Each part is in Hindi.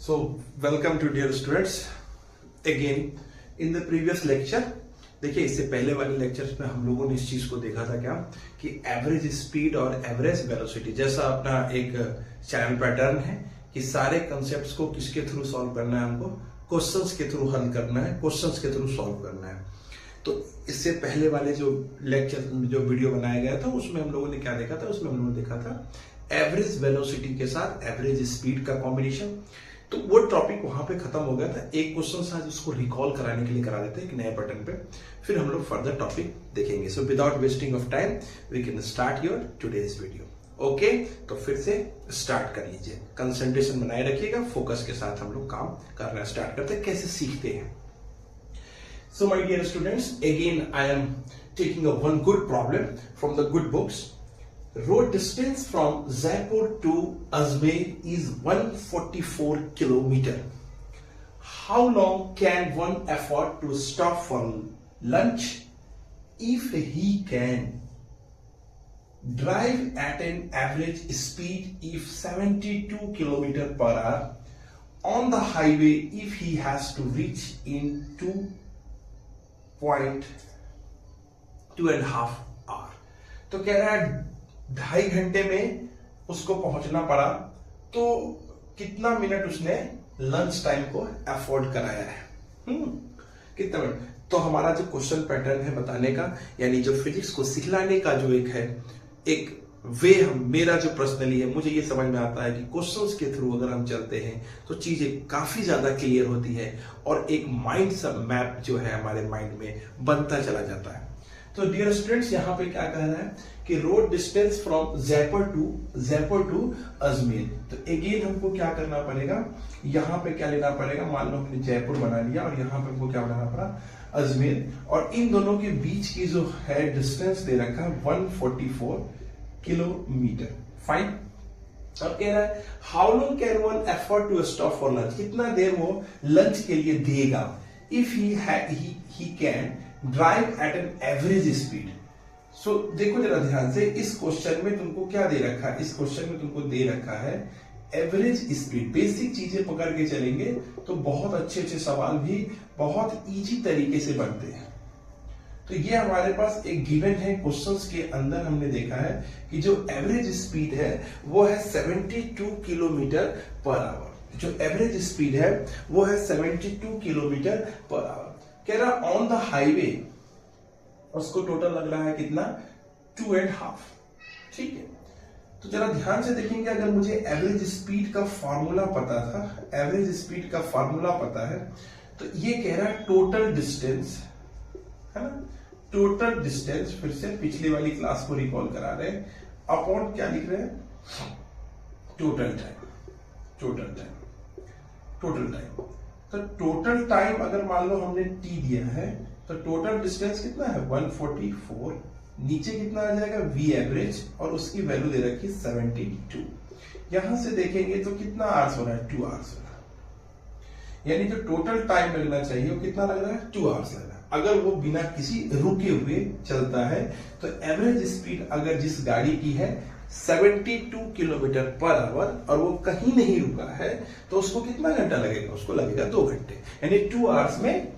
So, welcome to dear students. Again, in the previous lecture, देखिए इससे पहले वाले लेक्चर्स में हम लोगों ने इस चीज को देखा था क्या कि एवरेज स्पीड और एवरेज वेलोसिटी जैसा अपना एक चैनल पैटर्न है कि सारे कंसेप्ट्स को किसके थ्रू सॉल्व करना है, हमको क्वेश्चंस के थ्रू हल करना है, क्वेश्चंस के थ्रू सॉल्व करना है। तो इससे पहले वाले जो लेक्चर जो वीडियो बनाया गया था उसमें हम लोगों ने क्या देखा था, उसमें हम लोगों ने देखा था एवरेज वेलोसिटी के साथ एवरेज स्पीड का कॉम्बिनेशन। तो वो टॉपिक वहां पे खत्म हो गया था। एक क्वेश्चन आज उसको रिकॉल कराने के लिए करा देते हैं एक नए पैटर्न पे, फिर हम लोग फर्दर टॉपिक देखेंगे। So without wasting of time we can start your today's video. Okay, तो फिर से स्टार्ट कर लीजिए, कंसंट्रेशन बनाए रखिएगा, फोकस के साथ हम लोग काम करना स्टार्ट करते हैं। कैसे सीखते हैं? So my dear students, again I am taking a one good problem from the good books. Road distance from Jaipur to Ajmer is 144 kilometer. How long can one afford to stop for lunch if he can drive at an average speed if 72 kilometer per hour on the highway if he has to reach in 2.5 hour? तो कह रहा है 2.5 घंटे में उसको पहुंचना पड़ा, तो कितना मिनट उसने लंच टाइम को अफोर्ड कराया है? कितना मिनट? तो हमारा जो क्वेश्चन पैटर्न है बताने का, यानी जो फिजिक्स को सिखलाने का जो एक है एक वे, मेरा जो पर्सनली है, मुझे ये समझ में आता है कि क्वेश्चंस के थ्रू अगर हम चलते हैं तो चीजें काफी ज्यादा क्लियर होती है और एक माइंड सब मैप जो है हमारे माइंड में बनता चला जाता है। तो डियर स्टूडेंट्स, यहाँ पे क्या कह रहा है कि road distance from Jaipur to Ajmer. तो अगेन हमको क्या करना पड़ेगा, यहाँ पे क्या लेना पड़ेगा, मान लो हमने जयपुर बना लिया और यहाँ पे हमको क्या बनाना पड़ा, अजमेर, और इन दोनों के बीच की जो है डिस्टेंस दे रखा है 144 किलोमीटर। फाइन। अब कह रहा है how long can one afford to stop for lunch, कितना देर वो लंच के लिए देगा if he can drive at an average speed. So देखो जरा ध्यान से, इस क्वेश्चन में तुमको क्या दे रखा है, इस क्वेश्चन में तुमको दे रखा है एवरेज स्पीड। बेसिक चीजें पकड़ के चलेंगे तो बहुत अच्छे अच्छे सवाल भी बहुत इजी तरीके से बनते हैं। तो ये हमारे पास एक गिवन है, क्वेश्चंस के अंदर हमने देखा है कि जो एवरेज स्पीड है वो है 72 किलोमीटर पर आवर। जो एवरेज स्पीड है वो है 72 किलोमीटर पर आवर। कह रहा ऑन द हाईवे उसको टोटल लग रहा है कितना, 2.5। ठीक है, तो जरा ध्यान से देखेंगे, अगर मुझे एवरेज स्पीड का फार्मूला पता था, एवरेज स्पीड का फार्मूला पता है, तो ये कह रहा है टोटल डिस्टेंस, है ना, टोटल डिस्टेंस, फिर से पिछली वाली क्लास को रिकॉल करा रहे हैं, अपॉन क्या लिख रहे हैं, टोटल टाइम। तो टोटल टाइम अगर मान लो हमने t दिया है तो टोटल डिस्टेंस कितना है 144, नीचे कितना आ जाएगा v एवरेज, और उसकी वैल्यू दे रखी 72। यहां से देखेंगे तो कितना आवर्स हो रहा है, 2 आवर्स हो रहा है, यानी जो टोटल टाइम लगना चाहिए वो कितना लग रहा है, 2 आवर्स लग रहा है। अगर वो बिना किसी रुके हुए चलता है तो एवरेज स्पीड अगर जिस गाड़ी की है 72 किलोमीटर पर आवर और वो कहीं नहीं रुका है तो उसको कितना घंटा लगेगा, उसको लगेगा 2 घंटे, यानी 2 आवर्स में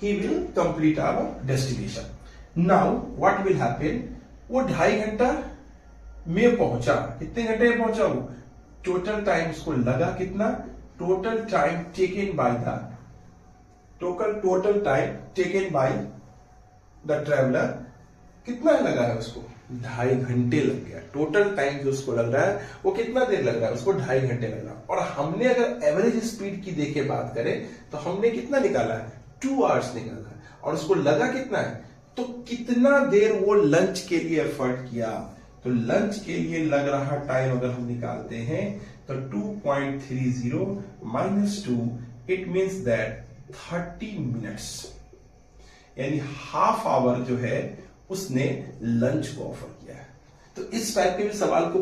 he will complete our destination. Now what will happen, वो 2.5 घंटा में पहुंचा, कितने घंटे में पहुंचा वो, टोटल टाइम उसको लगा कितना, total time taken by the traveller कितना लगा है उसको, 2.5 घंटे लग गया। टोटल टाइम जो उसको लग रहा है वो कितना देर लग रहा है, उसको 2.5 घंटे लग रहा है। और हमने अगर एवरेज स्पीड की देखे बात करें तो हमने कितना निकाला है, 2 आवर्स निकाला है, और उसको लगा कितना है, तो कितना देर वो लंच के लिए एफर्ट किया। तो लंच के लिए लग रहा टाइम अगर हम निकालते हैं तो 2.30 minus 2, it means that 30 minutes, यानी हाफ आवर जो है उसने लंच को ऑफर किया है। तो इस टाइप के भी सवाल को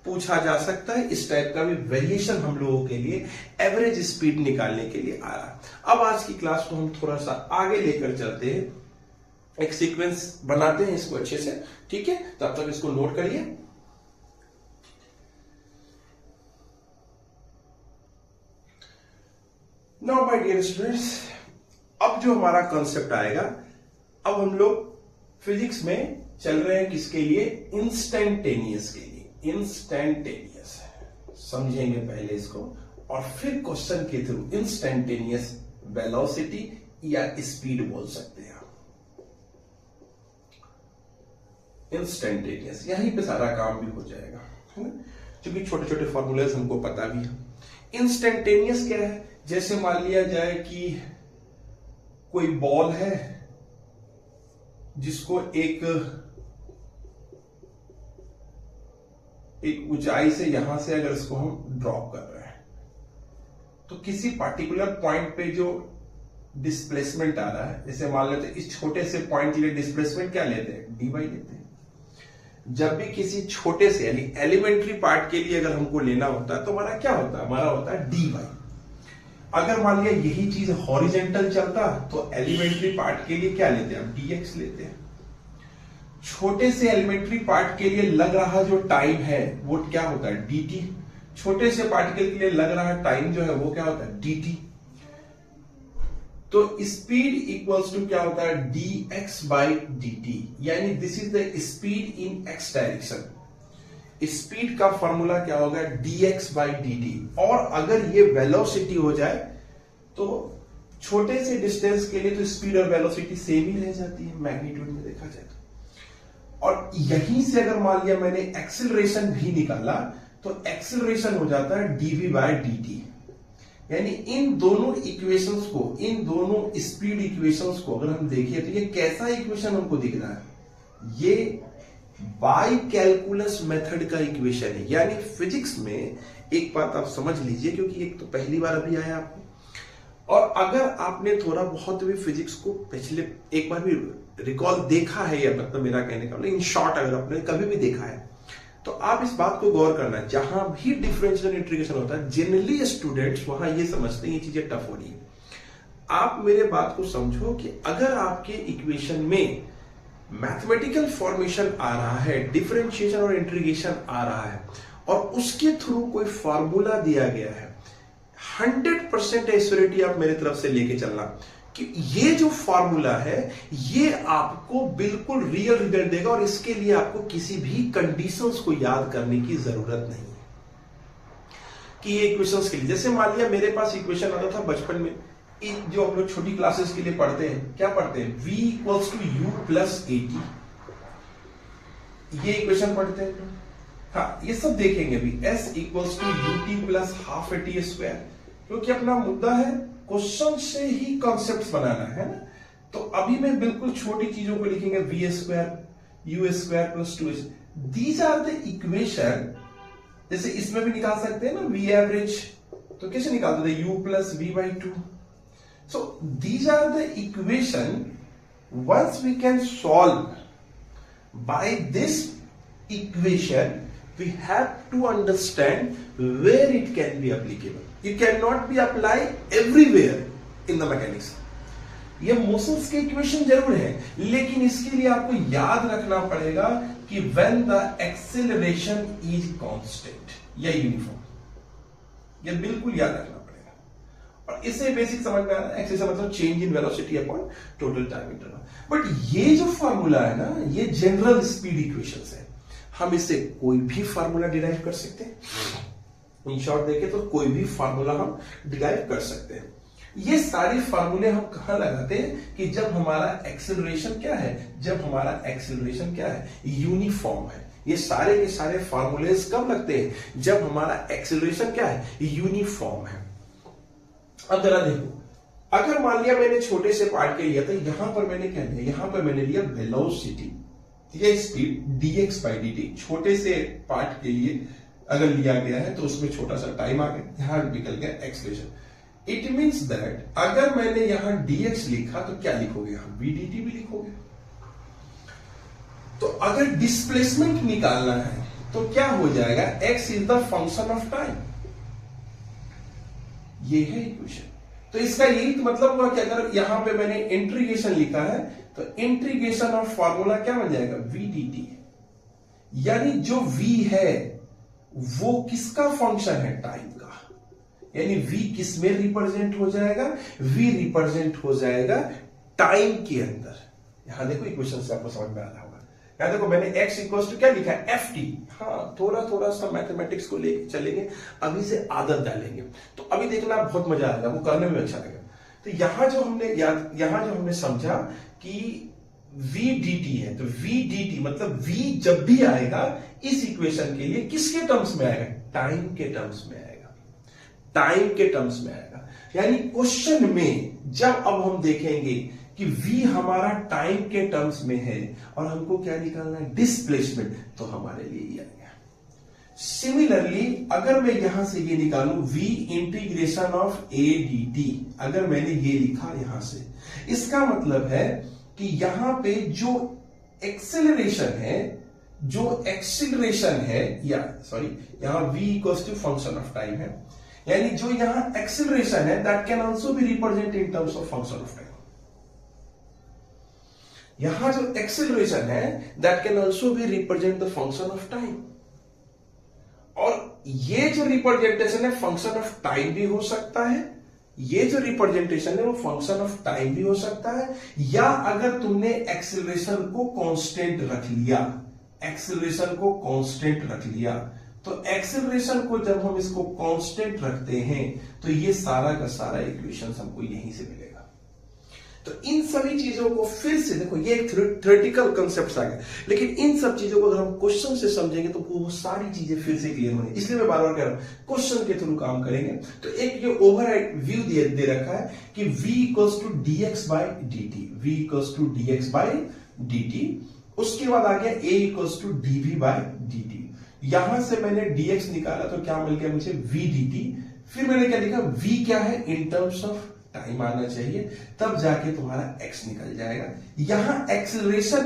पूछा जा सकता है, इस टाइप का भी वेरिएशन हम लोगों के लिए एवरेज स्पीड निकालने के लिए आ रहा है। अब आज की क्लास को हम थोड़ा सा आगे लेकर चलते हैं, एक सीक्वेंस बनाते हैं इसको अच्छे से, ठीक है? तब तक इसको नोट करिए। नाउ माय डियर स्टूडेंट्स, अब जो हमारा कॉन्सेप्ट आएगा, अब हम लोग फिजिक्स में चल रहे हैं किसके लिए? इंस्टेंटेनियस के लिए। इंस्टेंटेनियस समझेंगे पहले इसको और फिर क्वेश्चन के थ्रू इंस्टेंटेनियस वेलोसिटी या स्पीड बोल सकते हैं आप। इंस्टेंटेनियस, यहीं पे सारा काम भी हो जाएगा, है ना, क्योंकि छोटे छोटे फॉर्मूलेज हमको पता भी है। इंस्टेंटेनियस क्या है? जैसे मान लिया जाए कि कोई बॉल है जिसको एक ऊंचाई से यहां से अगर इसको हम ड्रॉप कर रहे हैं तो किसी पार्टिकुलर पॉइंट पे जो डिस्प्लेसमेंट आ रहा है, जैसे मान लेते हैं इस छोटे से पॉइंट के लिए डिस्प्लेसमेंट क्या लेते हैं? dy लेते हैं। जब भी किसी छोटे से यानी एलिमेंट्री पार्ट के लिए अगर हमको लेना होता है तो हमारा क्या होता है? हमारा होता है dy। अगर मान लिया यही चीज हॉरिजेंटल चलता तो एलिमेंट्री पार्ट के लिए क्या लेते हैं? हम dx लेते हैं। छोटे से एलिमेंट्री पार्ट के लिए लग रहा जो टाइम है वो क्या होता है? dt। छोटे से पार्टिकल के लिए लग रहा टाइम जो है वो क्या होता है? dt। तो स्पीड इक्वल्स टू क्या होता है? dx बाई dt, यानी this is the speed in x direction. Speed का फॉर्मूला क्या होगा? dx by dt। और अगर ये वेलोसिटी हो जाए तो छोटे से डिस्टेंस के लिए तो स्पीड और वेलोसिटी सेम ही रह जाती है मैग्नीट्यूड में देखा जाए तो। और यहीं से अगर मान लिया मैंने एक्सेलरेशन भी निकाला तो एक्सेलरेशन हो जाता है dv बाई dt। यानी इन दोनों इक्वेशंस को, इन दोनों स्पीड इक्वेशंस को अगर हम देखें तो ये कैसा इक्वेशन हमको दिख रहा है? ये बाय कैलकुलस मेथड का इक्वेशन है। यानी फिजिक्स में एक बात आप समझ लीजिए, क्योंकि एक तो पहली बार अभी आया आपको, और अगर आपने थोड़ा बहुत भी फिजिक्स को पिछले एक बार भी रिकॉल देखा है, या मतलब मेरा कहने का इन शॉर्ट अगर आपने कभी भी देखा है तो आप इस बात को गौर करना, जहां भी डिफरेंशियल इंटीग्रेशन होता है जनरली स्टूडेंट्स वहां ये समझते हैं ये चीजें टफ हो रही है। आप मेरे बात को समझो कि अगर आपके इक्वेशन में मैथमेटिकल फॉर्मेशन आ रहा है, डिफरेंशिएशन और इंटीग्रेशन आ रहा है, और उसके थ्रू कोई फॉर्मूला दिया गया है, 100% एश्योरिटी आप मेरे तरफ से लेके चलना कि ये जो फॉर्मूला है ये आपको बिल्कुल रियल रिजल्ट देगा, और इसके लिए आपको किसी भी कंडीशंस को याद करने की जरूरत नहीं है कि ये इक्वेशंस के लिए। जैसे मान लिया मेरे पास इक्वेशन आता था बचपन में, जो हम लोग छोटी क्लासेस के लिए पढ़ते हैं, क्या पढ़ते हैं? v equals to u plus at, ये इक्वेशन पढ़ते हैं। हाँ, ये सब देखेंगे भी। s equals to ut plus half at square, क्योंकि अपना मुद्दा है क्वेश्चन से ही कॉन्सेप्ट्स बनाना है ना। तो अभी मैं बिल्कुल छोटी चीजों को लिखेंगे, v square u square plus 2s। These are the equation. जैसे इसमें भी निकाल सकते हैं ना वी एवरेज, तो कैसे निकालते थे? u plus v by 2। So these are the equation once we can solve by this equation, we have to understand where it can be applicable. You cannot be applied everywhere in the mechanics. ये मोशंस के इक्वेशन जरूर है, लेकिन इसके लिए आपको याद रखना पड़ेगा कि when the acceleration is constant या यूनिफॉर्म, ये बिल्कुल याद रखना पड़ेगा। और इससे बेसिक समझ में आ रहा है, एक्सेलरेशन मतलब change in velocity upon total time interval. But ये जो फॉर्मूला है ना, ये जनरल स्पीड इक्वेशंस है। हम इससे कोई भी फार्मूला डिराइव कर सकते हैं। इन शॉर्ट देखें तो कोई भी फार्मूला हम डिराइव कर सकते हैं। ये सारे फार्मूले हम कहां लगाते हैं कि जब हमारा एक्सेलरेशन क्या है? जब हमारा एक्सेलरेशन क्या है? यूनिफॉर्म है। ये सारे के सारे फार्मूलेस कब लगते हैं? जब हमारा एक्सेलरेशन क्या है? यूनिफॉर्म है। अब जरा देखो, अगर मान लिया मैंने छोटे से पार्ट के लिया, तो यहां पर मैंने क्या लिया? यहां पर मैंने लिया वेलोसिटी, ये स्पीड dx बाई dt। छोटे से पार्ट के लिए अगर लिया गया है तो उसमें छोटा सा टाइम आ गया, यहां निकल गया एक्सेलरेशन। इट मींस दैट अगर मैंने यहां dx लिखा तो क्या लिखोगे? यहां v dt भी लिखोगे। तो अगर डिस्प्लेसमेंट निकालना है तो क्या हो जाएगा? x is the function of time. ये है इक्वेशन। तो इसका यही तो मतलब हुआ कि अगर यहां पे मैंने इंटीग्रेशन लिखा है तो इंटीग्रेशन ऑफ फॉर्मूला क्या बन जाएगा? v dt। यानी जो v है वो किसका फंक्शन है? टाइम का। यानी v किस में रिप्रेजेंट हो जाएगा, v रिप्रेजेंट हो जाएगा टाइम के अंदर। यहां देखो इक्वेशन से आपको समझ में आ रहा होगा। यहां देखो मैंने x इक्वल टू क्या लिखा है, ft। हाँ, थोड़ा सा मैथमेटिक्स को लेके चलेंगे, अभी से आदत डालेंगे तो अभी देखना बहुत मजा आएगा, वो करने में अच्छा लगेगा। तो यहां जो हमने समझा कि v dt है, तो v dt मतलब v जब भी आएगा इस इक्वेशन के लिए किसके टर्म्स में आएगा, टाइम के टर्म्स में आएगा, टाइम के टर्म्स में आएगा। यानी क्वेश्चन में जब अब हम देखेंगे कि v हमारा टाइम के टर्म्स में है और हमको क्या निकालना है, डिस्प्लेसमेंट, तो हमारे लिए ये आ गया। सिमिलरली अगर मैं यहां से ये निकालूं v integration of a dt, अगर मैंने ये लिखा यहां से, इसका मतलब है कि यहां पे जो एक्सेलरेशन है, या सॉरी यहां v equals to function of time है, यानी जो यहां एक्सेलरेशन है that can also be represent in terms of function of time. यहां जो एक्सेलरेशन है that can also be represent the function of time, और ये जो रिप्रेजेंटेशन है फंक्शन ऑफ टाइम भी हो सकता है, ये जो रिप्रेजेंटेशन है वो फंक्शन ऑफ टाइम भी हो सकता है, या अगर तुमने एक्सेलरेशन को कांस्टेंट रख लिया, तो एक्सेलरेशन को जब हम इसको कांस्टेंट रखते हैं तो ये सारा का सारा इक्वेशन हमको यहीं से मिलेगा। तो इन सभी चीजों को फिर से देखो, ये एक थ्योरेटिकल कांसेप्ट्स आ गए, लेकिन इन सब चीजों को अगर हम क्वेश्चन से समझेंगे तो वो सारी चीजें फिर से क्लियर होंगी। इसलिए मैं बार बार कह रहा हूं क्वेश्चन के थ्रू काम करेंगे। तो एक ये ओवरऑल व्यू दे रखा है कि v equals to dx by dt, v equals to dx by dt, उसके बाद आ गया a equals to dv by dt। यहां से मैंने dx निकाला तो क्या मिल गया मुझे, v dt। फिर मैंने क्या लिखा, v क्या है, इन टर्म्स ऑफ टाइम आना चाहिए, तब जाके तुम्हारा x निकल जाएगा। यहां एक्सेलरेशन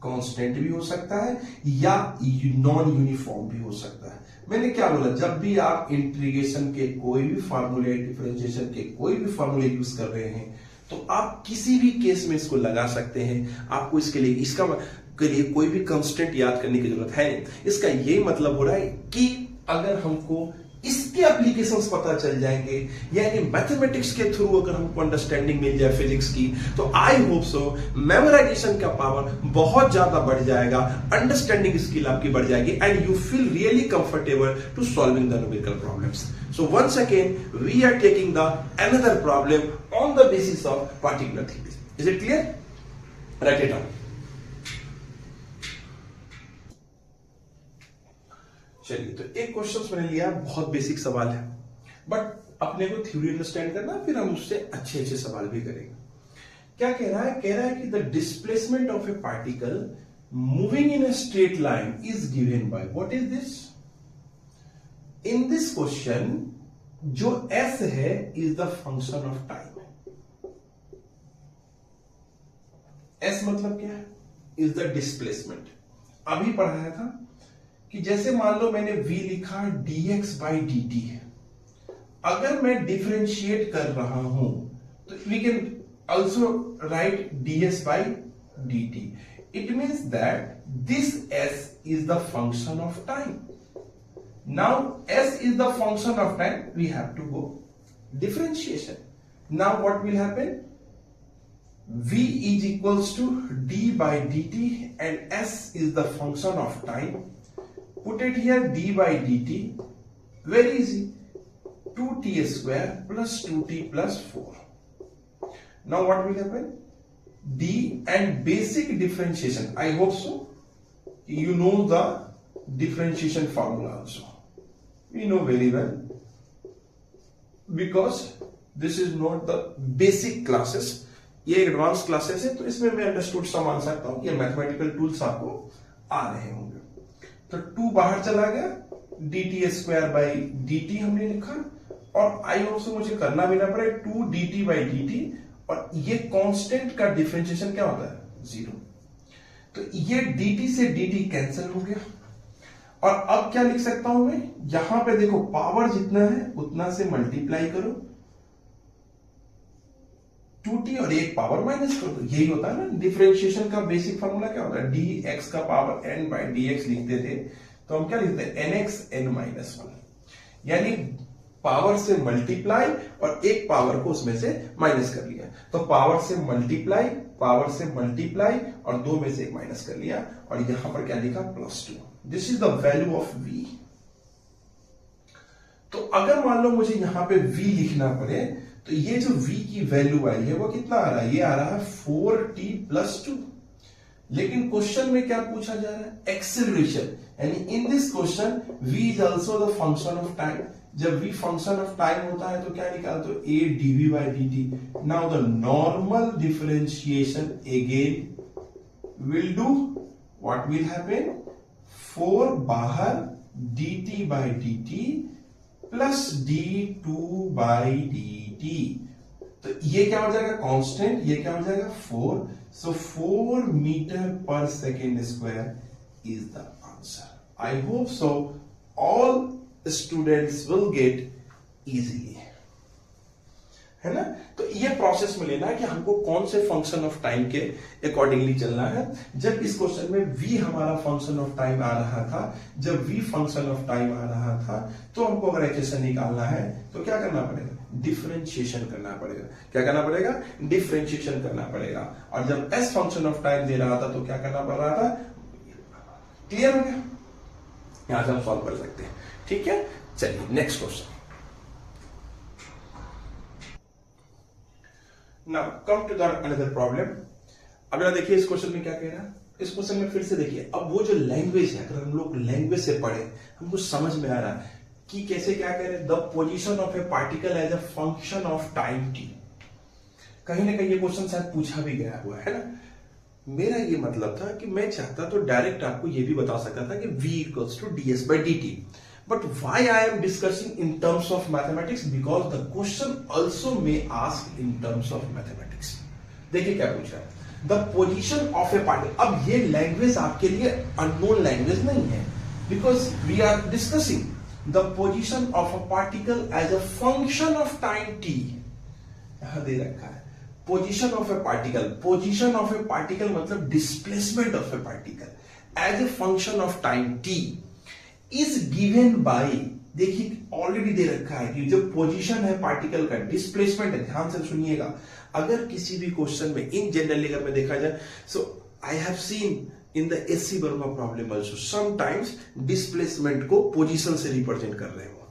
कांस्टेंट भी हो सकता है या नॉन यूनिफॉर्म भी हो सकता है। मैंने क्या बोला, जब भी आप इंटीग्रेशन के कोई भी फार्मूले, डिफरेंशिएशन के कोई भी फार्मूले यूज कर रहे हैं तो आप किसी भी केस में इसको लगा सकते हैं। आपको इसके लिए कोई भी कांस्टेंट याद करने की जरूरत है नहीं। इसका ये मतलब हो रहा है कि अगर हमको इसके एप्लीकेशंस पता चल जाएंगे, यानी मैथमेटिक्स के थ्रू अगर हमको अंडरस्टैंडिंग मिल जाए फिजिक्स की, तो आई होप सो मेमोराइजेशन का पावर बहुत ज्यादा बढ़ जाएगा, अंडरस्टैंडिंग स्किल आपकी बढ़ जाएगी, and you feel really comfortable to solving the numerical problems. So once again we are taking the another problem on the basis of particular theories. Is it clear? Write it down. चलिए, तो एक क्वेश्चन मैंने लिया, बहुत बेसिक सवाल है, बट अपने को थ्योरी अंडरस्टैंड करना, फिर हम उससे अच्छे सवाल भी करेंगे। क्या कह रहा है कि the displacement of a particle moving in a straight line is given bye, what is this? In this question जो s है is the function of time. s मतलब क्या है? Is the displacement. अभी पढ़ाया था कि जैसे मान लो मैंने v लिखा dx बाई dt है, अगर मैं डिफरेंशिएट कर रहा हूं तो we can also write ds by dt। It means that this s is the function of time. Now s is the function of time, we have to go differentiation. Now what will happen, v is equals to d by dt and s is the function of time. Put it here, d by dt, very easy, 2t square plus 2t plus 4. Now what will happen, d and basic differentiation, I hope so you know the differentiation formula also, we know very well, because this is not the basic classes, ये एडवांस क्लासेस है, तो इसमें मैं अंडरस्टूड सा मान सकता हूं, ये मैथमेटिकल टूल्स आपको आ रहे होंगे। तो 2 बाहर चला गया, dt स्क्वायर बाई dt हमने लिखा, और आई ऑल्सो मुझे करना भी ना पड़े 2 dt बाई dt, और ये कांस्टेंट का डिफरेंशिएशन क्या होता है, 0। तो ये dt से dt कैंसिल हो गया, और अब क्या लिख सकता हूं मैं, यहां पे देखो पावर जितना है उतना से मल्टीप्लाई करो, 2t और एक पावर माइनस करो, यही होता है ना डिफरेंशिएशन का बेसिक फार्मूला। क्या होता है, dx का पावर n बाई dx लिखते थे, तो हम क्या लिखते हैं nx n माइनस 1, यानी पावर से मल्टीप्लाई और एक पावर को उसमें से माइनस कर लिया। तो पावर से मल्टीप्लाई और 2 में से एक माइनस कर लिया और यहां पर क्या लिखा +2। This is the value of v। तो अगर मान लो मुझे यहां पे v लिखना पड़े तो ये जो v की वैल्यू आई है वो कितना आ रहा है, ये आ रहा है 4t + 2। लेकिन क्वेश्चन में क्या पूछा जा रहा है, एक्सेलरेशन, यानी in this question v is also the function of time. जब v फंक्शन ऑफ टाइम होता है तो क्या निकालते हो, a dv/dt। Now the normal differentiation again will do what will happen, 4 बाहर dt/dt प्लस d2/dt। तो ये क्या हो जाएगा कांस्टेंट, ये क्या हो जाएगा 4। सो 4 मीटर पर second square is the answer. I hope so all students will get easily, है ना। तो ये प्रोसेस में लेना है कि हमको कौन से फंक्शन ऑफ टाइम के अकॉर्डिंगली चलना है। जब इस क्वेश्चन में v हमारा फंक्शन ऑफ टाइम आ रहा था, जब v फंक्शन ऑफ टाइम आ रहा था तो हमको अगर इक्वेशन निकालना है तो क्या करना पड़ेगा, डिफरेंशिएशन करना पड़ेगा। क्या करना पड़ेगा, डिफरेंशिएशन करना पड़ेगा। और जब s फंक्शन ऑफ टाइम दे रहा था तो क्या करना पड़ रहा था, क्लियर हो गया, यहां से हम सॉल्व कर सकते हैं। ठीक है, चलिए next question. Now come to the another problem। अब जरा देखिए इस क्वेश्चन में क्या कह रहा है। इस क्वेश्चन में फिर से देखिए, अब वो जो लैंग्वेज है, अगर हम लोग लैंग्वेज से पढ़े हमको समझ में आ रहा है कि कैसे क्या कह रहे हैं, the position of a particle as a function of time t। कहीं ना कहीं ये क्वेश्चन शायद पूछा भी गया हुआ है ना। मेरा ये मतलब था कि मैं चाहता तो डायरेक्ट आपको ये भी बता सकता था कि v = ds/dt। But why I am discussing in terms of mathematics? Because the question also may ask in terms of mathematics। देखिए क्या पूछ रहा है, the position of a particle। अब ये लैंग्वेज आपके लिए अननोन लैंग्वेज नहीं है, because we are discussing the position of a particle as a function of time t। यहां दे रखा है position of a particle. Position of a particle मतलब displacement of a particle as a function of time t is given by, देखिए ऑलरेडी दे रखा है कि जो पोजीशन है पार्टिकल का, डिस्प्लेसमेंट है। ध्यान से सुनिएगा, अगर किसी भी क्वेश्चन में इन जनरली अगर मैं देखा जाए, so I have seen in the SC Verma problem also sometimes displacement को पोजीशन से रिप्रेजेंट कर रहे हो।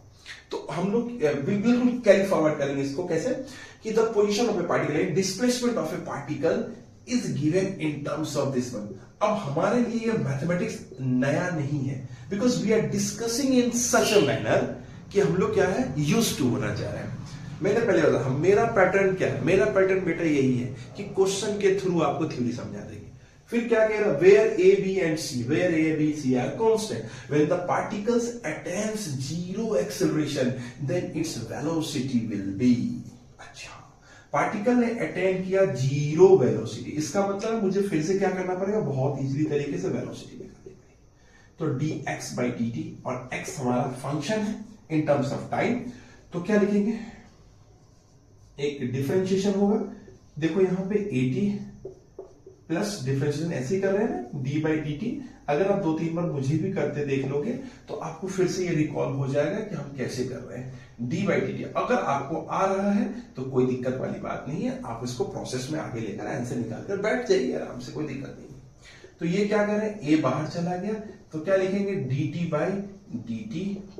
तो हम लोग बिल्कुल कैरी फॉरवर्ड करेंगे इसको कैसे, कि the position of a particle, displacement of a particle is given in terms of this one. अब हमारे लिए ये मैथमेटिक्स नया नहीं है, because we are discussing in such a manner कि हम लोग क्या है यूज टू होना चाह रहे हैं। मैंने पहले बताया मेरा पैटर्न क्या है, मेरा पैटर्न बेटा यही है कि क्वेश्चन के थ्रू आपको थ्योरी समझा देगी। फिर क्या कह रहा है, where A B and C, where A B C are constant, when the particles attains zero acceleration then its velocity will be. अच्छा, पार्टिकल ने अटेन किया जीरो वेलोसिटी, इसका मतलब मुझे फिर से क्या करना पड़ेगा, बहुत इजीली तरीके से वेलोसिटी निकालनी पड़ेगी। तो dx/dt, और x हमारा फंक्शन है इन टर्म्स ऑफ टाइम, तो क्या लिखेंगे, एक डिफरेंशिएशन होगा। देखो यहां पे at प्लस डिफरेंशिएशन ऐसे ही कर रहे हैं ना, d/dt। अगर आप 2-3 बार मुझे भी करते देख लोगे तो आपको फिर से ये रिकॉल हो जाएगा कि हम कैसे कर रहे हैं। d/dt अगर आपको आ रहा है तो कोई दिक्कत वाली बात नहीं है, आप इसको प्रोसेस में आगे लेकर आंसर निकाल कर बैठ जाइए आराम से, कोई दिक्कत नहीं। तो ये क्या करें, a बाहर चला गया तो क्या लिखेंगे, dt/dt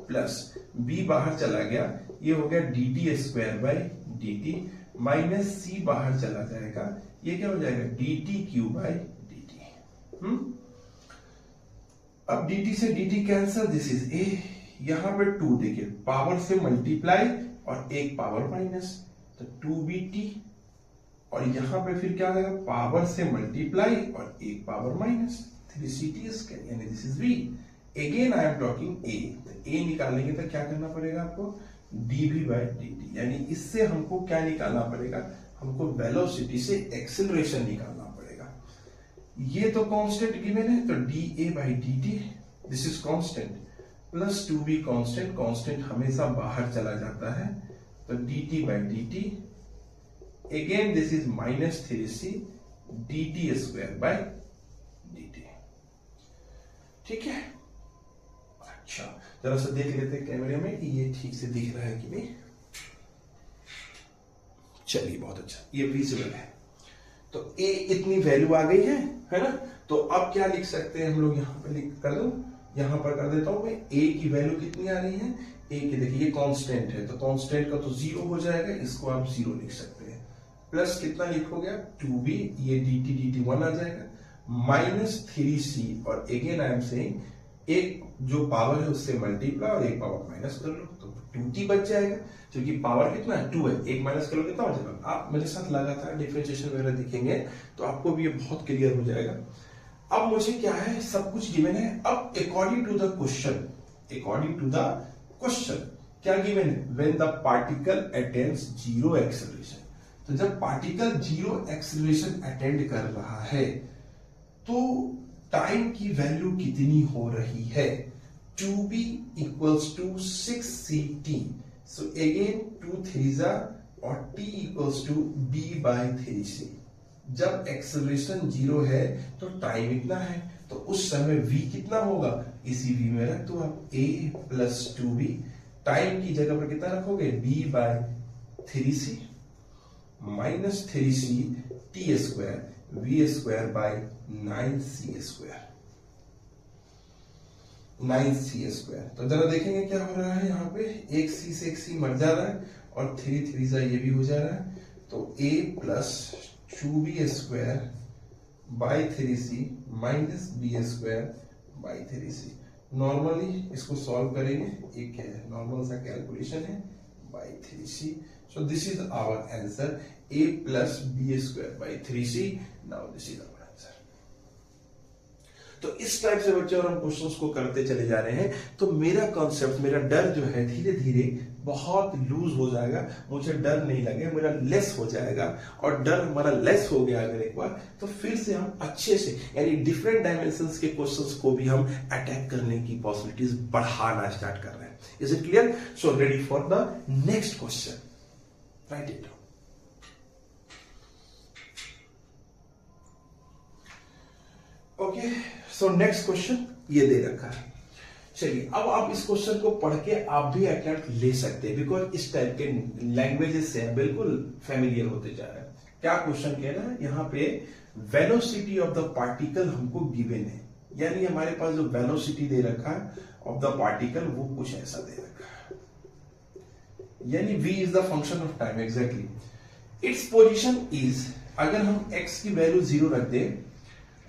प्लस b बाहर चला गया, ये हो गया dt²/dt माइनस c बाहर चला जाएगा, ये क्या हो जाएगा dt3/dt। अब dt से dt cancel, this is a, यहां पे 2 देखिए पावर से मल्टीप्लाई और एक पावर माइनस, तो 2bt, और यहां पे फिर क्या आएगा, पावर से मल्टीप्लाई और एक पावर माइनस, 3ct², यानी this is v। Again I am talking a, तो a निकालेंगे तो क्या करना पड़ेगा आपको, dv/dt, यानी इससे हमको क्या निकालना पड़ेगा, हमको वेलोसिटी से एक्सेलरेशन निकालना पड़ेगा। ये तो कांस्टेंट गिवन है, तो dA/dt this is constant plus 2b constant, constant हमेशा बाहर चला जाता है, तो dt/dt again this is -3c dt²/dt। ठीक है, अच्छा, जरा सा देख लेते हैं कैमरे में कि ये ठीक से दिख रहा है कि नहीं। चलिए बहुत अच्छा, ये विजुअल है। तो ए इतनी वैल्यू आ गई है ना। तो अब क्या लिख सकते हैं हम लोग, यहाँ पे लिख कर दो, यहाँ पर कर देता हूं मैं। ए की वैल्यू कितनी आ रही है, ए की देखिए ये कांस्टेंट है, तो कांस्टेंट का तो 0 हो जाएगा, इसको आप 0 लिख सकते हैं। प्लस कितना लिखोगे आप 2b, ये dt 1 आ जाएगा, माइनस 3c, और अगेन आई एम सेइंग एक जो पावर है उससे मल्टीप्लाई और एक पावर माइनस कर लो, तो 2t बच जाएगा, क्योंकि पावर कितना है 2 है, एक माइनस करो कितना बचेगा। आप मेरे साथ लगातार डिफरेंशिएशन वगैरह देखेंगे तो आपको भी ये बहुत क्लियर हो जाएगा। अब मुझे क्या है, सब कुछ गिवन है। अब अकॉर्डिंग टू द क्वेश्चन क्या गिवन है, when the particle attains 0 acceleration. तो जब पार्टिकल 0 एक्सेलरेशन अटेंड कर रहा है तो टाइम की वैल्यू कितनी हो रही है, 2b equals to 6ct. So again 2 3s और t equals to b by 3c. जब एक्सेलरेशन 0 है तो टाइम इतना है, तो उस समय v कितना होगा, इसी v में रख दो आप, a plus 2b, टाइम की जगह पर कितना रखोगे, b by 3c minus 3c t square v square by 9c square, 9c square. तो जरा देखेंगे क्या हो रहा है, यहाँ पे एक c से एक c मर जा रहा है और 3 3 ये भी हो जा रहा है, तो a plus 2b square by 3c minus b square by 3c। Normally इसको सॉल्व करेंगे, एक नॉर्मल सा कैलकुलेशन है, by 3c। So this is our answer, a plus b square by 3c। Now this is our answer. तो इस टाइप से बच्चे और हम क्वेश्चंस को करते चले जा रहे हैं, तो मेरा कॉन्सेप्ट, मेरा डर जो है धीरे धीरे बहुत लूज हो जाएगा, मुझे डर नहीं लगेगा, मेरा लेस हो जाएगा। और डर हमारा लेस हो गया अगर एक बार, तो फिर से हम अच्छे से यानी डिफरेंट डायमेंशंस के क्वेश्चंस को भी हम अटैक करने की पॉसिबिलिटीज बढ़ाना स्टार्ट कर रहे हैं। Is it clear? So ready for the next question, right it down. Okay, so next question ये दे रखा है। चलिए अब आप इस क्वेश्चन को पढ़ के आप भी अटेम्प्ट ले सकते हैं, बिकॉज इस टाइप के लैंग्वेजेस से बिल्कुल फेमिलियर होते जा रहे हैं। क्या क्वेश्चन कह रहा है, यहाँ पे वेलोसिटी ऑफ द पार्टिकल हमको गिवन है, यानी हमारे पास जो वेलोसिटी दे रखा है ऑफ द पार्टिकल वो कुछ ऐसा दे रखा है, यानी v is the function of time. Exactly its position is, अगर हम x की वैल्यू 0 रख दें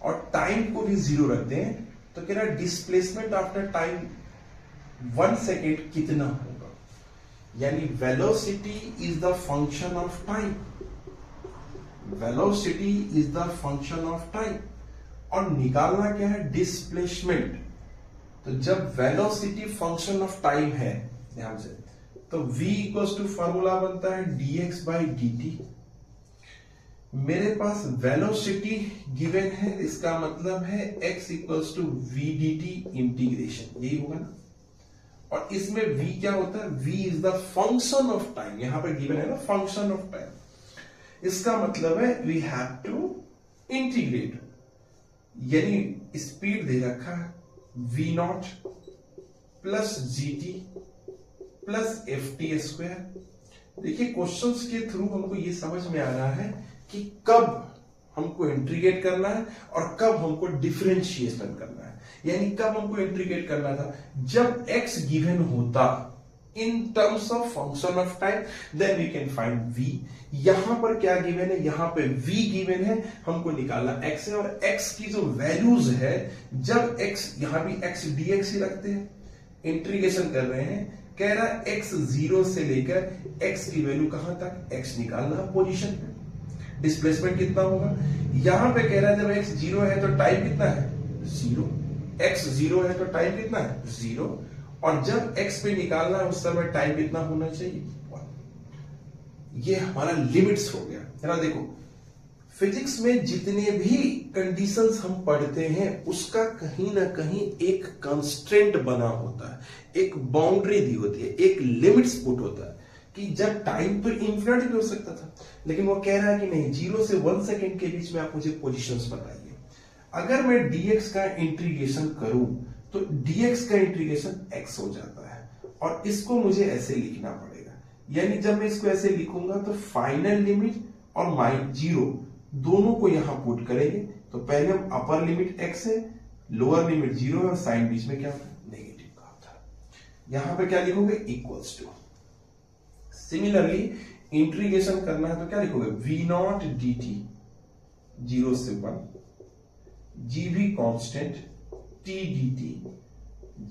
और टाइम को भी 0 रख दें, तो कह रहा है डिस्प्लेसमेंट आफ्टर टाइम 1 सेकेंड कितना होगा, यानी velocity is the function of time, velocity is the function of time, और निकालना क्या है, डिस्प्लेसमेंट। तो जब वेलोसिटी फंक्शन ऑफ टाइम है ध्यान से, तो v इक्वल्स टू फॉर्मूला बनता है dx बाई dt। मेरे पास वेलोसिटी गिवन है, इसका मतलब है x equals to v d t integration, यही होगा ना। और इसमें v क्या होता है, v is the function of time, यहां पर गिवन है ना फंक्शन ऑफ टाइम, इसका मतलब है वी हैव टू इंटीग्रेट, यानी स्पीड दे रखा है v not plus G T plus F T square. देखिए क्वेश्चंस के थ्रू हमको ये समझ में आ रहा है कि कब हमको इंटीग्रेट करना है और कब हमको डिफरेंशिएशन करना है, यानी कब हमको इंटीग्रेट करना था, जब x गिवन होता in terms of function of time, then we can find v। यहां पर क्या गिवन है, यहां पे v गिवन है, हमको निकालना x है, और x की जो वैल्यूज है, जब x, यहां भी x dx ही रखते हैं, इंटीग्रेशन कर रहे हैं, कह रहा है x 0 से लेकर x की वैल्यू कहां तक, x निकालना पोजीशन पे, डिस्प्लेसमेंट कितना होगा, यहां पे कह रहा है जब x 0 है तो टाइम कितना है 0, x 0 है तो टाइम कितना है 0, और जब x पे निकालना है उस समय टाइम कितना होना चाहिए 1। ये हमारा लिमिट्स हो गया। जरा देखो फिजिक्स में जितने भी कंडीशंस हम पढ़ते हैं उसका कहीं ना कहीं एक कंस्ट्रेंट बना होता है, एक बाउंड्री दी होती है, एक लिमिट्स पुट होता है, कि जब टाइम तो इन्फिनिट भी हो सकता था, लेकिन वो कह रहा है कि नहीं 0 से 1 सेकेंड के बीच में आप मुझे पोजीशंस बताइए। अगर मैं dx का इंटीग्रेशन करूं तो dx का इंटीग्रेशन x हो जाता है और इसको मुझे ऐसे लिखना पड़ेगा, यानी जब मैं इसको ऐसे लिखूंगा तो फाइनल लिमिट और -0 दोनों को यहां पुट करेंगे। तो पहले हम अपर लिमिट x है, लोअर लिमिट 0 है और साइन बीच में क्या होता है, नेगेटिव का होता है। यहां पे क्या लिखोगे, इक्वल्स टू। सिमिलरली इंटीग्रेशन करना है तो क्या लिखोगे, v0 dt 0 से 1, g भी कांस्टेंट t dt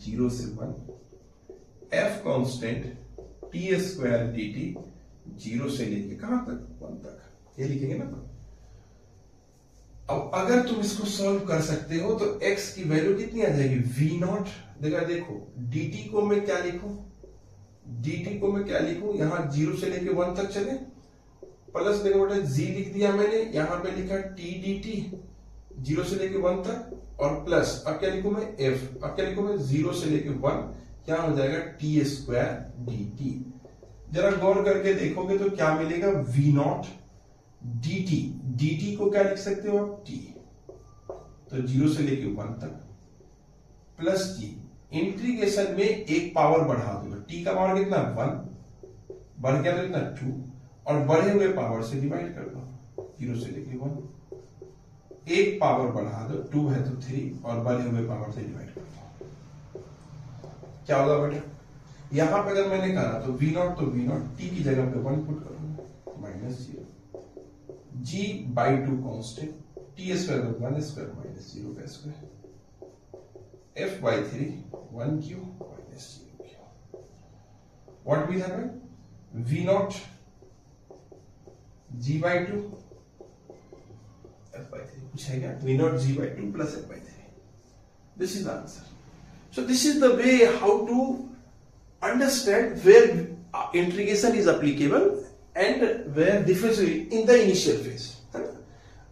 0 से 1, f constant t square dt 0 से लेके कहां तक, 1 तक, ये लिखेंगे ना। तो अब अगर तुम इसको सॉल्व कर सकते हो तो x की वैल्यू कितनी आ जाएगी, v0। देखो dt को मैं क्या लिखूं, dt को मैं क्या लिखूं, यहां 0 से लेके 1 तक चले, प्लस देखो बेटा g लिख दिया मैंने, यहां पे लिखा t dt 0 से लेके 1 तक, और प्लस अब क्या लिखूं मैं, f। अब क्या लिखूं मैं, 0 से लेके 1, क्या हो जाएगा, t स्क्वायर dt। जरा गौर करके देखोगे तो क्या मिलेगा, v0 dt को क्या लिख सकते हो आप, t, तो 0 से लेके 1 तक, प्लस t, इंटीग्रेशन में एक पावर बढ़ा दो, t का पावर कितना, 1, बढ़ गया तो कितना, 2, और बढ़े हुए पावर से डिवाइड कर दो, 0 से लेके 1, एक पावर बढ़ा दो, 2 है तो 3, और बढ़े हुए पावर से डिवाइड कर दो, क्या होगा बेटा। यहां पे अगर मैंने कहा तो v0 तो v0, t की जगह पे 1 पुट करूंगा, -0, g by 2 constant, t square तो 1 स्क्वायर -0 का square, f by 3 1 cube -0 cube। What will happen, v0 g by 2 f by 3, कुछ है क्या, v0 g by 2 plus f by 3, this is the answer। So this is the way how to understand where integration is applicable and where difference in the initial phase, है ना।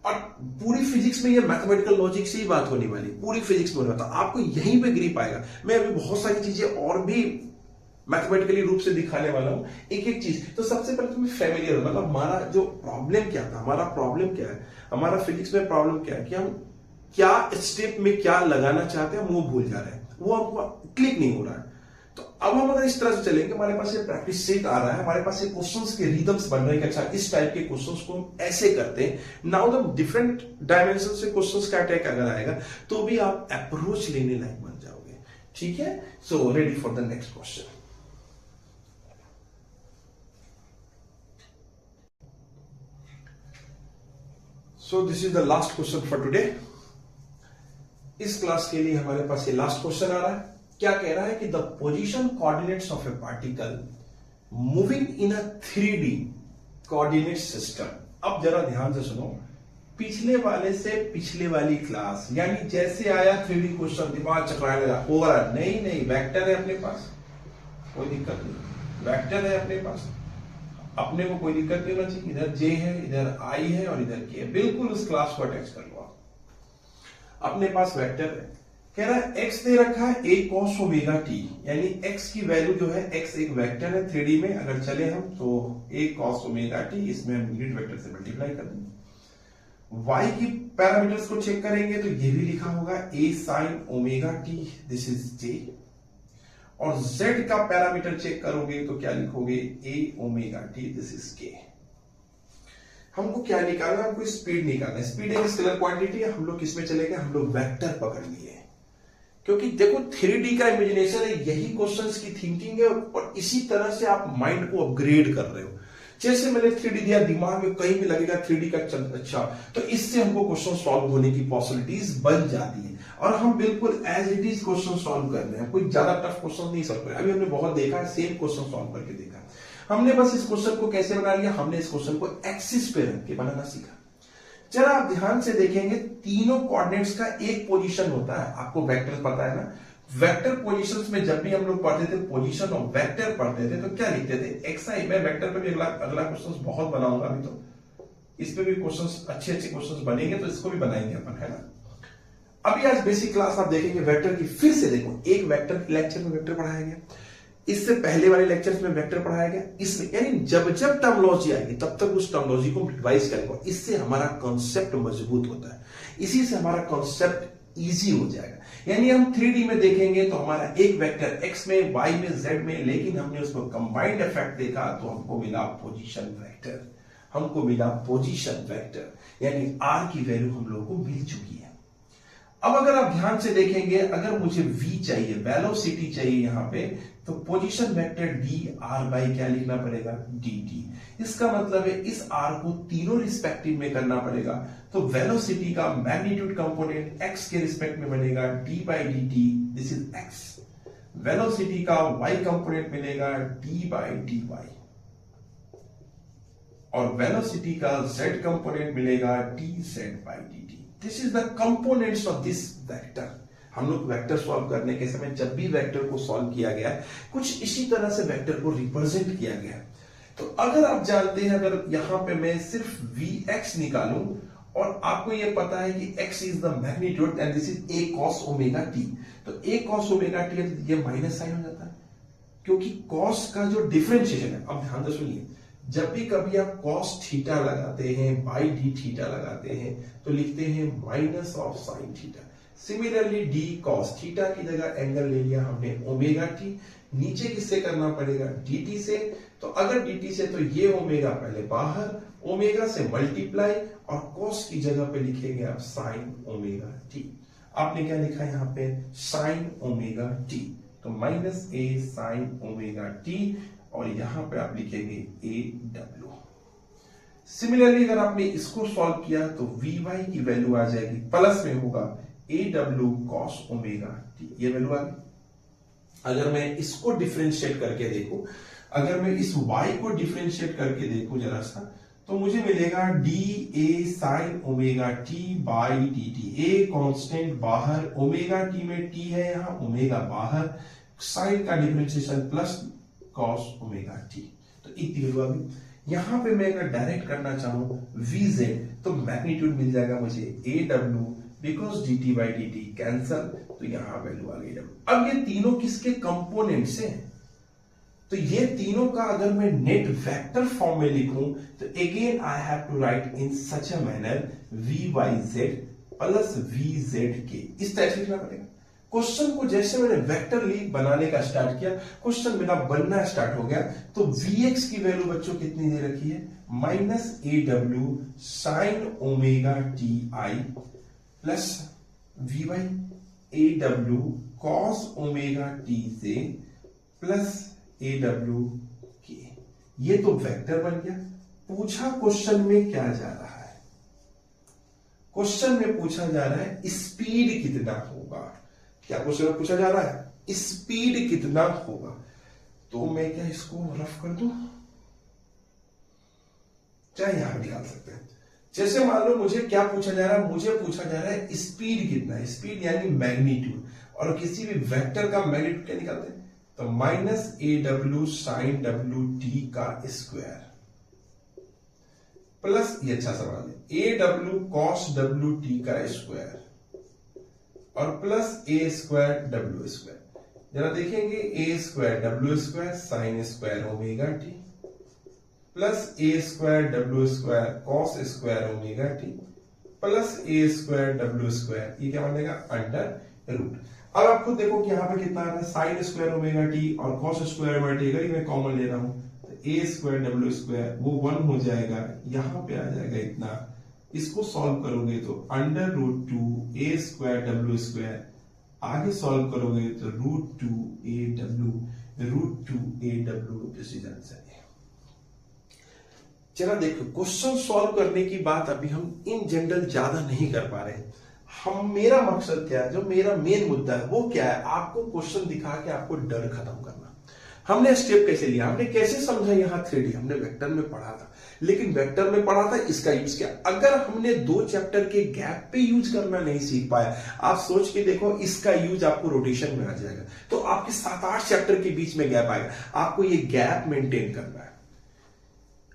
और पूरी फिजिक्स में ये मैथमेटिकल लॉजिक से ही बात होने वाली, पूरी फिजिक्स में होने वाला, आपको यहीं पे ग्रिप आएगा। मैं अभी बहुत सारी चीजें और भी मैथमेटिकली रूप से दिखाने वाला हूं, एक एक चीज। तो सबसे पहले तुम्हें फेमिलियर, मतलब हमारा जो प्रॉब्लम क्या था, हमारा प्रॉब्लम क्या है, हमारा फिजिक्स में प्रॉब्लम क्या है कि हम क्या स्टेप में क्या लगाना चाहते हैं, हम वो भूल जा रहे हैं, वो हमको क्लिक नहीं हो रहा है। तो अब हम अगर इस तरह से चलेंगे, हमारे पास ये प्रैक्टिस सेट आ रहा है, हमारे पास ये क्वेश्चंस के रिदम्स बन रहे हैं कि अच्छा इस टाइप के क्वेश्चंस को हम ऐसे करते हैं। नाउ द डिफरेंट डायमेंशन से क्वेश्चंस का अटैक अगर आएगा तो भी आप अप्रोच लेने लायक बन जाओगे, ठीक है। So ready for the next question. So this is the last question for today. इस क्लास के लिए हमारे पास ये लास्ट क्वेश्चन आ रहा है। क्या कह रहा है कि the position coordinates of a particle moving in a 3D coordinate system. अब जरा ध्यान से सुनो, पिछले वाले से पिछले वाली क्लास, यानी जैसे आया 3D क्वेश्चन दिमाग चकराने लगा, होगा नहीं वेक्टर है अपने पास, कोई दिक्कत नहीं, वेक्टर है अपने पास, अपने को कोई दिक्कत नहीं होना चाहिए। इधर जे है, इधर आई है और इधर के है, बिल्कुल उस क्लास को अटैच कर लो आप। अपने पास वेक्टर है, कह रहा है x दे रखा है a cos ओमेगा t, यानी x की वैल्यू जो है, x एक वेक्टर है 3D में, अगर चले हम तो a cos ओमेगा t, इसमें हम यूनिट वेक्टर से मल्टीप्लाई कर देंगे। y की पैरामीटर्स को चेक करेंगे तो ये भी लिखा होगा a sin omega t, this is j, और z का पैरामीटर चेक करोगे तो क्या लिखोगे, a omega t, this is k। हमको क्या निकालना है, हमको स्पीड निकालना है। स्पीड एक स्केलर क्वांटिटी है, हम लोग किसमें चले गए, हम लोग वेक्टर पकड़ लिए, क्योंकि देखो 3D का इमेजिनेशन है, यही क्वेश्चंस की थिंकिंग है, और इसी तरह से आप माइंड को अपग्रेड कर रहे हो। जैसे मैंने 3D दिया, दिमाग में कहीं भी लगेगा 3D का अच्छा, तो इससे हमको क्वेश्चन सॉल्व होने की पॉसिबिलिटीज बन जाती है, और हम बिल्कुल as it is question solve कर रहे हैं, कोई ज्यादा टफ क्वेश्चन नहीं सॉल्व कर रहे। अभी हमने बहुत देखा है, सेम क्वेश्चन सॉल्व करके देखा। हमने बस इस क्वेश्चन को कैसे बना लिया, हमने इस क्वेश्चन को एक्सिस पे रख के बनाना सीखा। जरा आप ध्यान से देखेंगे, तीनों कोऑर्डिनेट्स का एक पोजीशन होता है, आपको वेक्टर पता है ना। वेक्टर पोजीशंस में जब भी हम लोग पढ़ते थे, पोजीशन ऑफ वेक्टर पढ़ते थे, तो क्या लिखते थे, एक्सआई। मैं वेक्टर पे भी अगला क्वेश्चन बहुत बनाऊंगा, अभी तो इस पे भी क्वेश्चंस अच्छे क्वेश्चंस बनेंगे, तो इसको भी बनाएंगे अपन, है ना। अभी आज बेसिक क्लास आप देखेंगे वेक्टर की। फिर से देखो, एक वेक्टर लेक्चर में वेक्टर पढ़ाया गया, इससे पहले वाले लेक्चर्स में वेक्टर पढ़ाया गया, इसमें यानी जब जब टर्मोलॉजी आएगी तब तक उस टर्मोलॉजी को रिवाइज करेंगे। इससे हमारा कॉन्सेप्ट मजबूत होता है, इसी से हमारा कॉन्सेप्ट इजी हो जाएगा। यानी हम 3D में देखेंगे तो हमारा एक वेक्टर x में, y में, z में, लेकिन हमने उसको कंबाइंड इफेक्ट देखा तो हमको मिला पोजीशन वेक्टर, हमको मिला पोजीशन वेक्टर, यानी r की वैल्यू हम लोगों को मिल चुकी है। अब अगर आप ध्यान से देखेंगे, अगर मुझे v चाहिए, वेलोसिटी चाहिए यहां पे, तो पोजीशन वेक्टर dr बाई क्या लिखना पड़ेगा, dt। इसका मतलब है इस r को तीनों रिस्पेक्टिव में करना पड़ेगा, तो वेलोसिटी का मैग्नीट्यूड कंपोनेंट x के रिस्पेक्ट में बनेगा d by dt, this is x। Velocity का y कंपोनेंट मिलेगा d बाई dy, और वेलोसिटी का z कंपोनेंट मिलेगा dz by dt। This is the components of this vector. हम लोग वेक्टर सॉल्व करने के समय जब भी वेक्टर को सॉल्व किया गया है, कुछ इसी तरह से वेक्टर को रिप्रेजेंट किया गया है। तो अगर आप जानते हैं, अगर यहां पे मैं सिर्फ vx निकालूं और आपको यह पता है कि x is the magnitude and this is a cos omega t, तो a cos ओमेगा t ये माइनस साइन हो जाता है, क्योंकि cos का जो डिफरेंशिएशन है, अब ध्यान से सुनिए, जब भी कभी आप cos थीटा लगाते हैं, बाई डी थीटा लगाते हैं, तो लिखते हैं minus of sine theta. Similarly d cos theta की जगह एंगल ले लिया हमने ओमेगा t, नीचे किससे करना पड़ेगा, dt से। तो अगर dt से तो ये ओमेगा पहले बाहर, ओमेगा से मल्टीप्लाई, और cos की जगह पे लिखेंगे आप साइन ओमेगा t। आपने क्या लिखा है यहाँ पे, साइन ओमेगा t, तो minus a sine omega t, और यहां पे आप लिखेंगे ए डब्ल्यू। सिमिलरली अगर आपने इसको सॉल्व किया तो वी वाई की वैल्यू आ जाएगी, प्लस में होगा ए डब्ल्यू कॉस ओमेगा टी, ये वैल्यू आ गई। अगर मैं इसको डिफरेंशिएट करके देखूं, अगर मैं इस y को डिफरेंशिएट करके देखूं जरा सा, तो मुझे मिलेगा D A sign omega T by D T. A constant बाहर, ओमेगा टी में टी है यहां, ओमेगा बाहर, साइन का differentiation plus cos omega T, तो इतनी वैल्यू आ गई। यहां पे मैं अगर डायरेक्ट करना चाहूं vz, तो मैग्नीट्यूड मिल जाएगा मुझे A W, because D T by D T cancel, तो यहां वैल्यू आ गई w। अब ये तीनों किसके कंपोनेंट्स हैं, तो ये तीनों का अगर मैं नेट वेक्टर फॉर्म में लिखूं, तो again I have to write in such a manner v y z plus v z के, इस टाइप से लिखना पड़ेगा। क्वेश्चन को जैसे मैंने वेक्टर बनाने का स्टार्ट किया, क्वेश्चन मेरा बनना स्टार्ट हो गया। तो Vx की वैल्यू बच्चों कितनी दे रखी है, minus A W sine omega T I plus V Y A W cos omega T से प्लस ए डब्ल्यू के। ये तो वेक्टर बन गया। पूछा क्वेश्चन में क्या जा रहा है, क्वेश्चन में पूछा जा रहा है स्पीड कितना होगा। क्या क्वेश्चन पूछा जा रहा है, स्पीड कितना होगा। तो मैं क्या इसको रफ कर दूं, चाहे यहां निकाल सकते हैं। जैसे मान लो मुझे क्या पूछा जा रहा है, मुझे पूछा जा रहा है स्पीड कितना है, स्पीड यानी मैग्नीट्यूड, और किसी भी वेक्टर का मैग्नीट्यूड क्या निकालते हैं, तो minus A W sine W T का स्क्वायर प्लस, ये अच्छा सवाल है, A W cos W T का स्क्वायर और plus A square W square. जरा देखेंगे, A square W square sine square omega T plus A square W square cos square omega T plus A square W square, ये क्या बनेगा, अंडर रूट। अब आप खुद देखो कि यहां पे कितना आ रहा है, साइन स्क्वायर ओमेगा टी और कॉस स्क्वायर ओमेगा टी, अगर मैं कॉमन ले रहा हूं तो ए स्क्वायर डब्ल्यू स्क्वायर वो 1 हो जाएगा, यहां पे आ जाएगा इतना। इसको सॉल्व करोगे तो under root 2 a square W square, आगे सॉल्व करोगे तो रूट 2 ए डब्ल्यू रूट 2 ए डब्ल्यू, दिस इज आंसर। चला देखो, क्वेश्चन सॉल्व करने की बात अभी हम इन जनरल ज्यादा नहीं कर पा रहे। हम, मेरा मकसद क्या है, जो मेरा मेन मुद्दा है वो क्या है, आपको क्वेश्चन दिखा के आपको डर खत्म करना। हमने स्टेप कैसे लिया, हमने कैसे समझा, यहाँ 3D हमने वेक्टर में पढ़ा था, लेकिन वेक्टर में पढ़ा था, इसका यूज किया। अगर हमने 2 चैप्टर के गैप पे यूज करना नहीं सीख पाया, आप सोच के देखो, इसका यूज आपको रोटेशन में आ जाएगा, तो आपके 7-8 चैप्टर के बीच में गैप आएगा। आपको ये गैप मेंटेन करना है,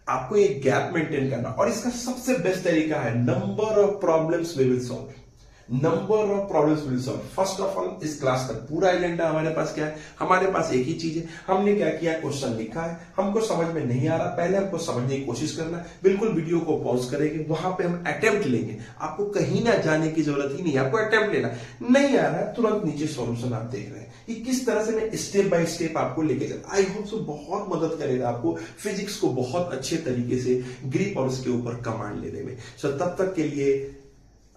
आपको ये गैप मेंटेन करना, और इसका सबसे बेस्ट तरीका है number of problems we will solve. Number of problems will solve. First of all इस क्लास का पूरा एजेंडा हमारे पास क्या है, हमारे पास एक ही चीज है। हमने क्या किया, क्वेश्चन लिखा है, हमको समझ में नहीं आ रहा, पहले हमको समझने की कोशिश करना है। बिल्कुल वीडियो को पॉज करेंगे, वहां पे हम अटेम्प्ट लेंगे, आपको कहीं ना जाने की जरूरत ही नहीं है, आपको अटेम्प्ट लेना। नहीं आ रहा है तुरंत नीचे सॉल्यूशन आप देख रहे हैं कि किस तरह से मैं स्टेप बाय स्टेप आपको लेके चल। आई होप सो बहुत मदद करेगा आपको फिजिक्स को बहुत अच्छे तरीके से ग्रिप और उसके ऊपर कमांड लेने में। सो तब तक के लिए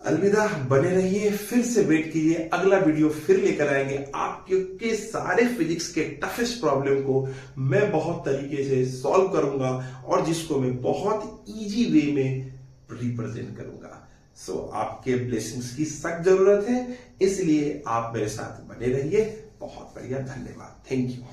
अलविदा, बने रहिए, फिर से वेट कीजिए, अगला वीडियो फिर लेकर आएंगे। आपके सारे फिजिक्स के टफेस्ट प्रॉब्लम को मैं बहुत तरीके से सॉल्व करूंगा और जिसको मैं बहुत इजी वे में रिप्रेजेंट करूंगा। सो आपके ब्लेसिंग्स की सख्त जरूरत है, इसलिए आप मेरे साथ बने रहिए। बहुत बढ़िया, धन्यवाद, थैंक यू।